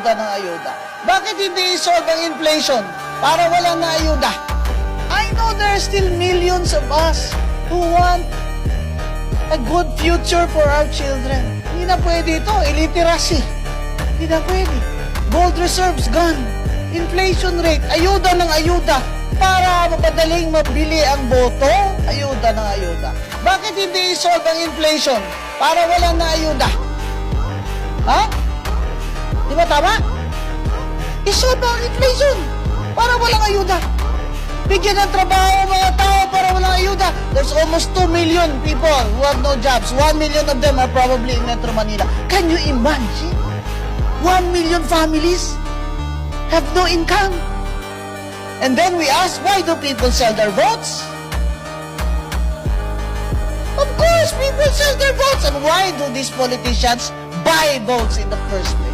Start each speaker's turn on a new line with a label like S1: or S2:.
S1: ayuda ng ayuda. Bakit hindi isolve ang inflation para wala na ayuda? I know there are still millions of us who want a good future for our children. Hindi na pwede ito. Illiteracy. Hindi na pwede. Gold reserves gone. Inflation rate. Ayuda ng ayuda. Para mapadaling mabili ang boto. Ayuda ng ayuda. Bakit hindi isolve ang inflation para wala na ayuda? Ha? Di ba tama? Isolve ang inflation para walang ayuda. Bigyan ng trabaho ang mga tao para walang ayuda. There's almost 2 million people who have no jobs. 1 million of them are probably in Metro Manila. Can you imagine? 1 million families have no income. And then we ask, why do people sell their votes? Of course, people sell their votes. And why do these politicians buy votes in the first place?